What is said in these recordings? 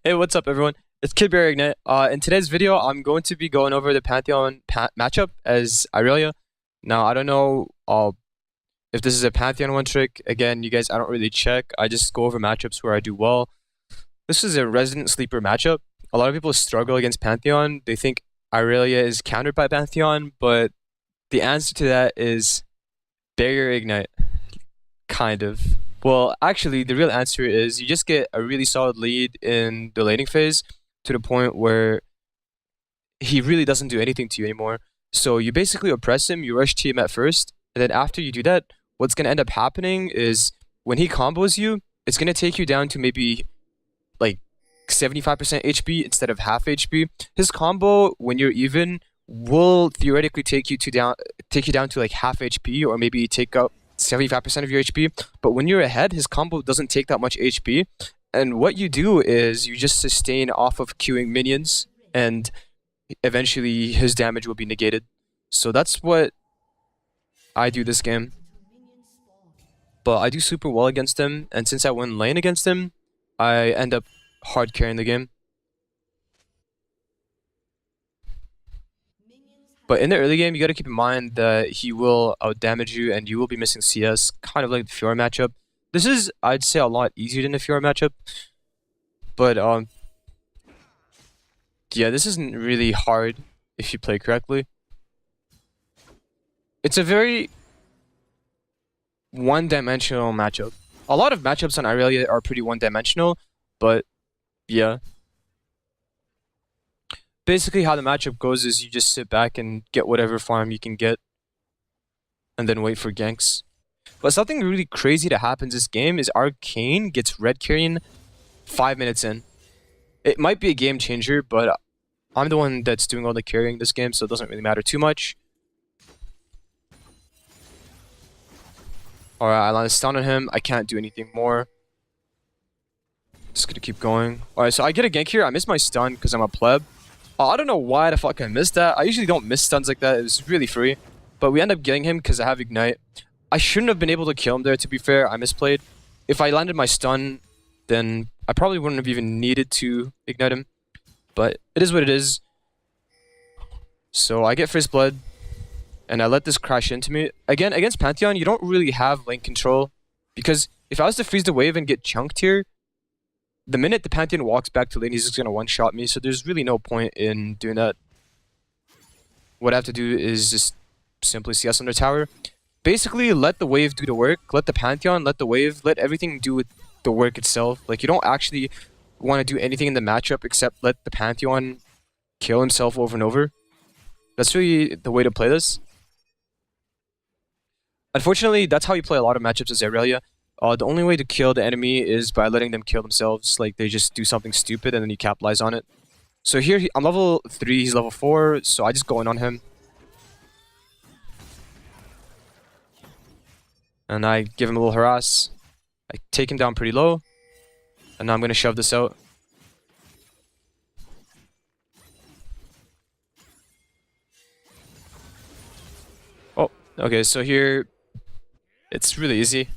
Hey, what's up, everyone? It's Kid Bear Ignite. In today's video, I'm going to be going over the Pantheon matchup as Irelia. Now, I don't know if this is a Pantheon one trick. Again, you guys, I don't really check. I just go over matchups where I do well. This is a resident sleeper matchup. A lot of people struggle against Pantheon. They think Irelia is countered by Pantheon, but the answer to that is Barrier Ignite. Kind of. Well, actually, the real answer is you just get a really solid lead in the laning phase to the point where he really doesn't do anything to you anymore. So you basically oppress him, you rush team at first, and then after you do that, what's going to end up happening is when he combos you, it's going to take you down to maybe like 75% HP instead of half HP. His combo, when you're even, will theoretically take you down to like half HP or maybe take up 75% of your HP, but when you're ahead, his combo doesn't take that much HP, and what you do is you just sustain off of queuing minions, and eventually his damage will be negated. So that's what I do this game. But I do super well against him, and since I win lane against him, I end up hard carrying the game. But in the early game, you got to keep in mind that he will outdamage you and you will be missing CS, kind of like the Fiora matchup. This is, I'd say, a lot easier than the Fiora matchup. But, yeah, this isn't really hard if you play correctly. It's a very one-dimensional matchup. A lot of matchups on Irelia are pretty one-dimensional, but, yeah. Basically, how the matchup goes is you just sit back and get whatever farm you can get, and then wait for ganks. But something really crazy that happens this game is Arcane gets red carrying 5 minutes in. It might be a game changer, but I'm the one that's doing all the carrying this game, so it doesn't really matter too much. Alright, I land a stun on him. I can't do anything more. Just gonna keep going. Alright, so I get a gank here. I miss my stun because I'm a pleb. I don't know why the fuck I missed that. I usually don't miss stuns like that. It was really free. But we end up getting him because I have Ignite. I shouldn't have been able to kill him there, to be fair. I misplayed. If I landed my stun, then I probably wouldn't have even needed to Ignite him. But it is what it is. So I get first blood. And I let this crash into me. Again, against Pantheon, you don't really have lane control. Because if I was to freeze the wave and get chunked here, the minute the Pantheon walks back to lane, he's just going to one-shot me, so there's really no point in doing that. What I have to do is just simply CS on the tower. Basically, let the wave do the work, let the Pantheon, let the wave, let everything do the work itself. Like, you don't actually want to do anything in the matchup except let the Pantheon kill himself over and over. That's really the way to play this. Unfortunately, that's how you play a lot of matchups as Irelia. The only way to kill the enemy is by letting them kill themselves. Like, they just do something stupid and then you capitalize on it. So here, I'm level 3, he's level 4, so I just go in on him. And I give him a little harass. I take him down pretty low. And now I'm going to shove this out. Oh, okay, so here, it's really easy.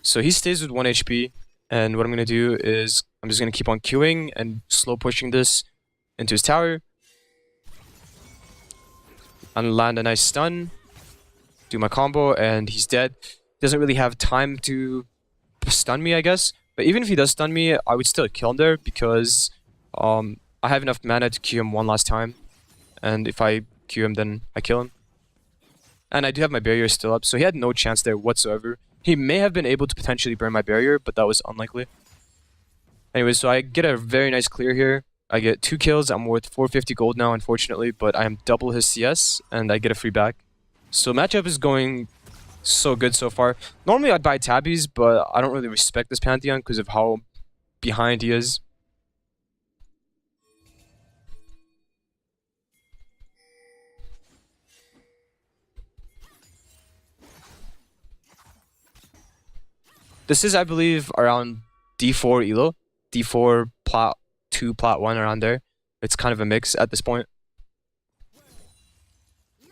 So he stays with 1 HP, and what I'm going to do is I'm just going to keep on queuing and slow pushing this into his tower. And land a nice stun, do my combo, and he's dead. Doesn't really have time to stun me, I guess. But even if he does stun me, I would still kill him there because I have enough mana to queue him one last time. And if I queue him, then I kill him. And I do have my barrier still up, so he had no chance there whatsoever. He may have been able to potentially burn my barrier, but that was unlikely. Anyway, so I get a very nice clear here. I get 2 kills. I'm worth 450 gold now, unfortunately, but I am double his CS, and I get a free back. So matchup is going so good so far. Normally I'd buy tabbies, but I don't really respect this Pantheon because of how behind he is. This is, I believe, around D4 elo, D4 plat 2, plat 1, around there. It's kind of a mix at this point.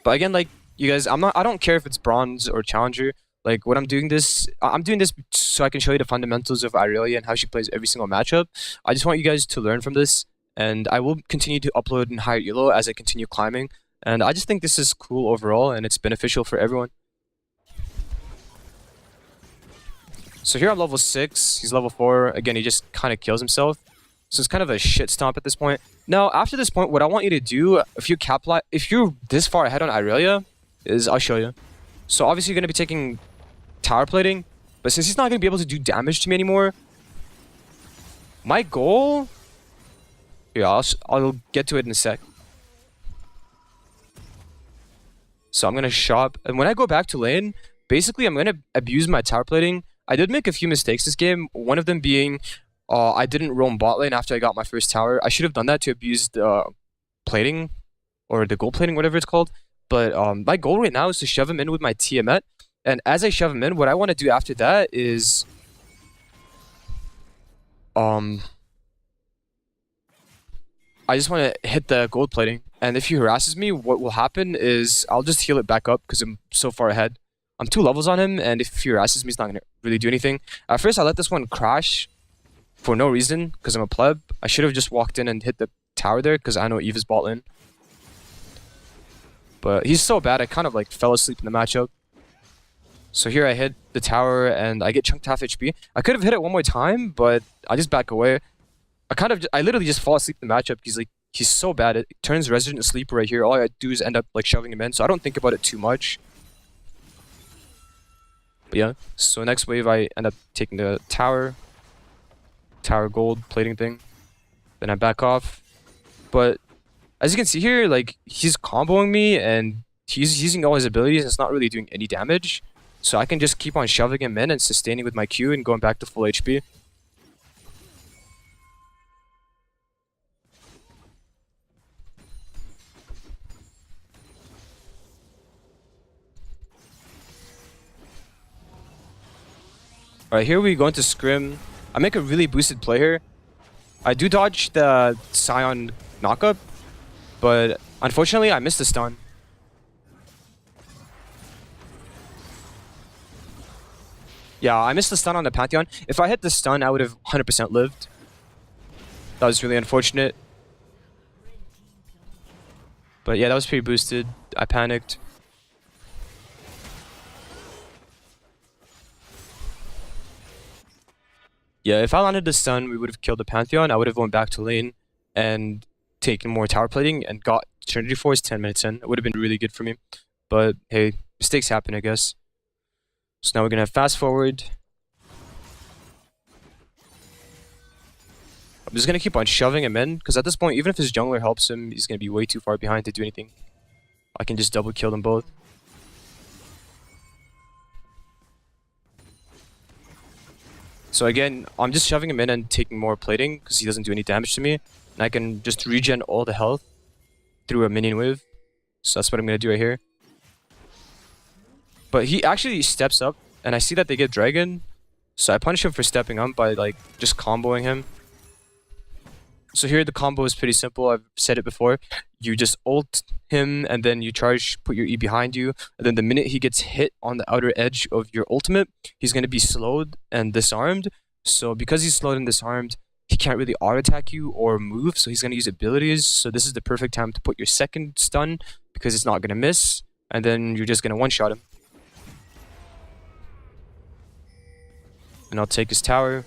But again, like, you guys, I don't care if it's bronze or challenger. Like when I'm doing this so I can show you the fundamentals of Irelia and how she plays every single matchup. I just want you guys to learn from this, and I will continue to upload in higher elo as I continue climbing. And I just think this is cool overall, and it's beneficial for everyone. So here I'm level 6, he's level 4. Again, he just kind of kills himself. So it's kind of a shit stomp at this point. Now, after this point, what I want you to do, if you're this far ahead on Irelia, is I'll show you. So obviously you're going to be taking tower plating, but since he's not going to be able to do damage to me anymore, my goal... Yeah, I'll get to it in a sec. So I'm going to shop, and when I go back to lane, basically I'm going to abuse my tower plating. I did make a few mistakes this game, one of them being I didn't roam bot lane after I got my first tower. I should have done that to abuse the plating, or the gold plating, whatever it's called. But my goal right now is to shove him in with my Tiamat. And as I shove him in, what I want to do after that is... I just want to hit the gold plating. And if he harasses me, what will happen is I'll just heal it back up because I'm so far ahead. I'm 2 levels on him, and if he harasses me, he's not going to really do anything. At first, I let this one crash for no reason because I'm a pleb. I should have just walked in and hit the tower there because I know Eve is bot lane. But he's so bad, I kind of like fell asleep in the matchup. So here I hit the tower and I get chunked half HP. I could have hit it one more time, but I just back away. I literally just fall asleep in the matchup. He's so bad. It turns Resident Sleeper right here. All I do is end up like shoving him in, so I don't think about it too much. But yeah, so next wave I end up taking the tower gold plating thing. Then I back off. But as you can see here, like he's comboing me and he's using all his abilities and it's not really doing any damage. So I can just keep on shoving him in and sustaining with my Q and going back to full HP. Alright, here we go into scrim. I make a really boosted play here. I do dodge the Scion knockup, but unfortunately I missed the stun. Yeah, I missed the stun on the Pantheon. If I hit the stun, I would have 100% lived. That was really unfortunate. But yeah, that was pretty boosted. I panicked. Yeah, if I landed the stun, we would have killed the Pantheon. I would have went back to lane and taken more tower plating and got Trinity Force 10 minutes in. It would have been really good for me. But hey, mistakes happen, I guess. So now we're going to fast forward. I'm just going to keep on shoving him in, because at this point, even if his jungler helps him, he's going to be way too far behind to do anything. I can just double kill them both. So again, I'm just shoving him in and taking more plating, because he doesn't do any damage to me. And I can just regen all the health through a minion wave. So that's what I'm going to do right here. But he actually steps up, and I see that they get dragon. So I punish him for stepping up by like just comboing him. So here the combo is pretty simple. I've said it before. You just ult him and then you charge, put your E behind you. And then the minute he gets hit on the outer edge of your ultimate, he's going to be slowed and disarmed. So because he's slowed and disarmed, he can't really auto attack you or move. So he's going to use abilities. So this is the perfect time to put your second stun because it's not going to miss. And then you're just going to one-shot him. And I'll take his tower.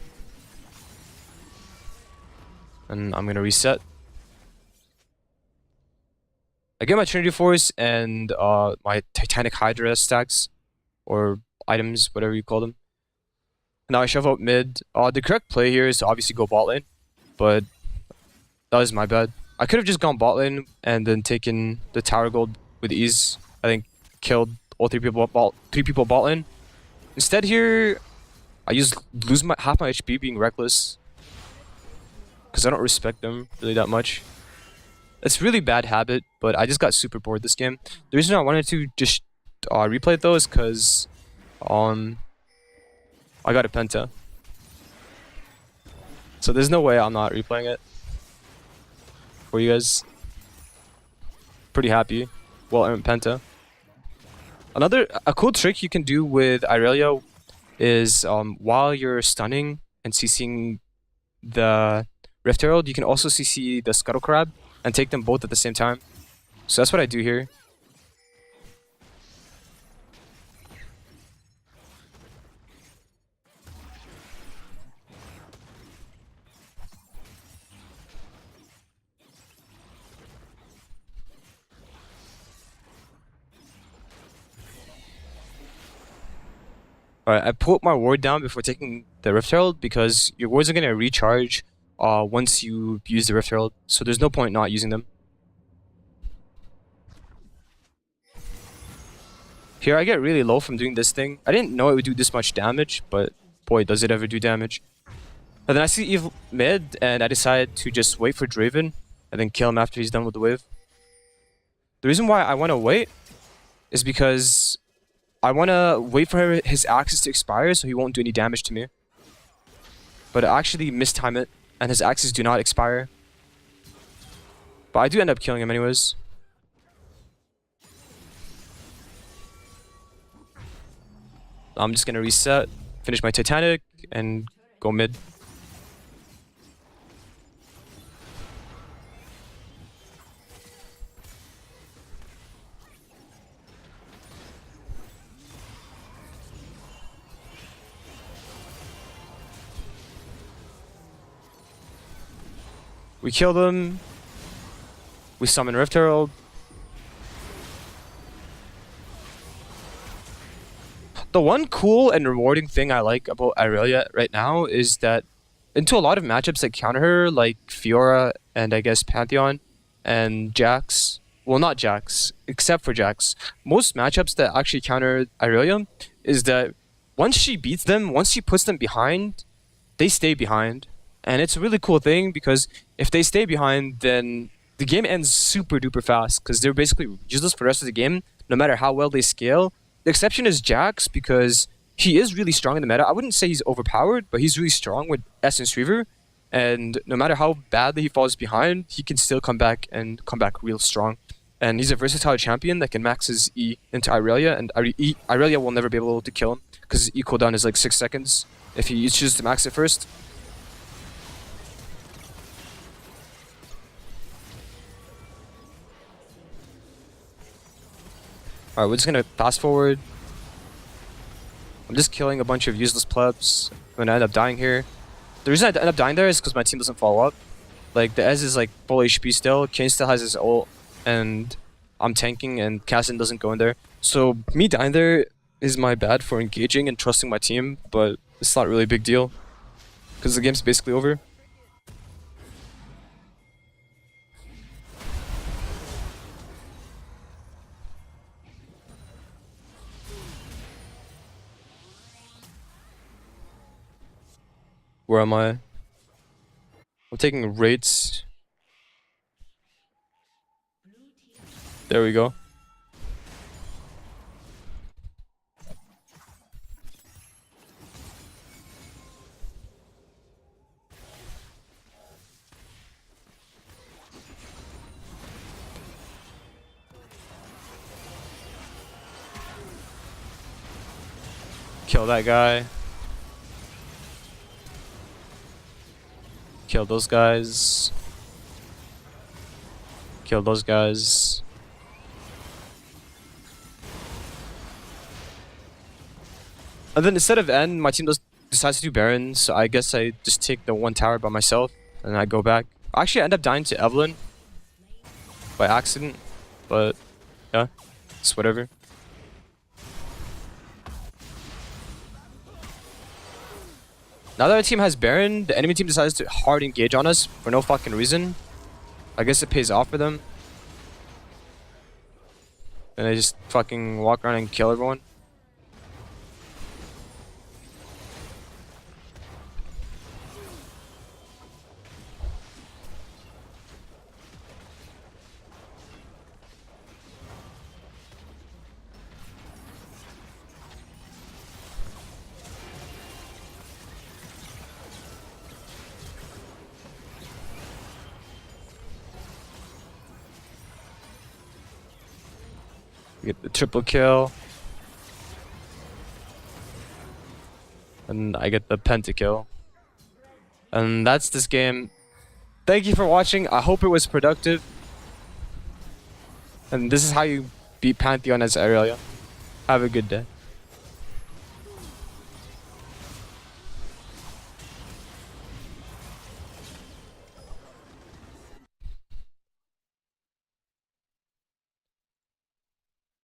And I'm going to reset. I get my Trinity Force and my Titanic Hydra stacks. Or items, whatever you call them. Now I shove out mid. The correct play here is to obviously go bot lane. But that was my bad. I could have just gone bot lane and then taken the tower gold with ease. I think killed all three people bot lane. Instead here, I lose half my HP being reckless. Because I don't respect them really that much. It's a really bad habit, but I just got super bored this game. The reason I wanted to just replay it though is because I got a Penta. So there's no way I'm not replaying it for you guys. Pretty happy. Well earned Penta. A cool trick you can do with Irelia is while you're stunning and CCing the Rift Herald, you can also CC the Scuttle Crab and take them both at the same time. So that's what I do here. Alright, I put my ward down before taking the Rift Herald because your wards are going to recharge once you use the Rift Herald, so there's no point not using them. Here I get really low from doing this thing. I didn't know it would do this much damage, but boy does it ever do damage. And then I see Eve mid, and I decide to just wait for Draven, and then kill him after he's done with the wave. The reason why I want to wait is because I want to wait for his axes to expire so he won't do any damage to me. But I actually mistime it, and his axes do not expire. But I do end up killing him anyways. I'm just gonna reset, finish my Titanic, and go mid. We kill them. We summon Rift Herald. The one cool and rewarding thing I like about Irelia right now is that into a lot of matchups that counter her, like Fiora and I guess Pantheon and Jax, well not Jax, except for Jax, most matchups that actually counter Irelia is that once she beats them, once she puts them behind, they stay behind. And it's a really cool thing because if they stay behind, then the game ends super duper fast because they're basically useless for the rest of the game, no matter how well they scale. The exception is Jax because he is really strong in the meta. I wouldn't say he's overpowered, but he's really strong with Essence Reaver. And no matter how badly he falls behind, he can still come back and come back real strong. And he's a versatile champion that can max his E into Irelia, and Irelia will never be able to kill him because his E cooldown is like 6 seconds if he chooses to max it first. Alright, we're just gonna fast forward. I'm just killing a bunch of useless plebs. I'm gonna end up dying here. The reason I end up dying there is because my team doesn't follow up. Like, the Ez is like full HP still, Kane still has his ult, and I'm tanking and Cassin doesn't go in there. So, me dying there is my bad for engaging and trusting my team, but it's not really a big deal. Because the game's basically over. Where am I? I'm taking rates. There we go. Kill that guy. Kill those guys. Kill those guys. And then instead of end, my team decides to do Baron, so I guess I just take the one tower by myself, and I go back. Actually, I end up dying to Evelyn by accident, but yeah, it's whatever. Now that our team has Baron, the enemy team decides to hard engage on us for no fucking reason. I guess it pays off for them. And they just fucking walk around and kill everyone. Get the triple kill. and I get the pentakill. And that's this game. Thank you for watching. I hope it was productive. And this is how you beat Pantheon as Irelia. Have a good day.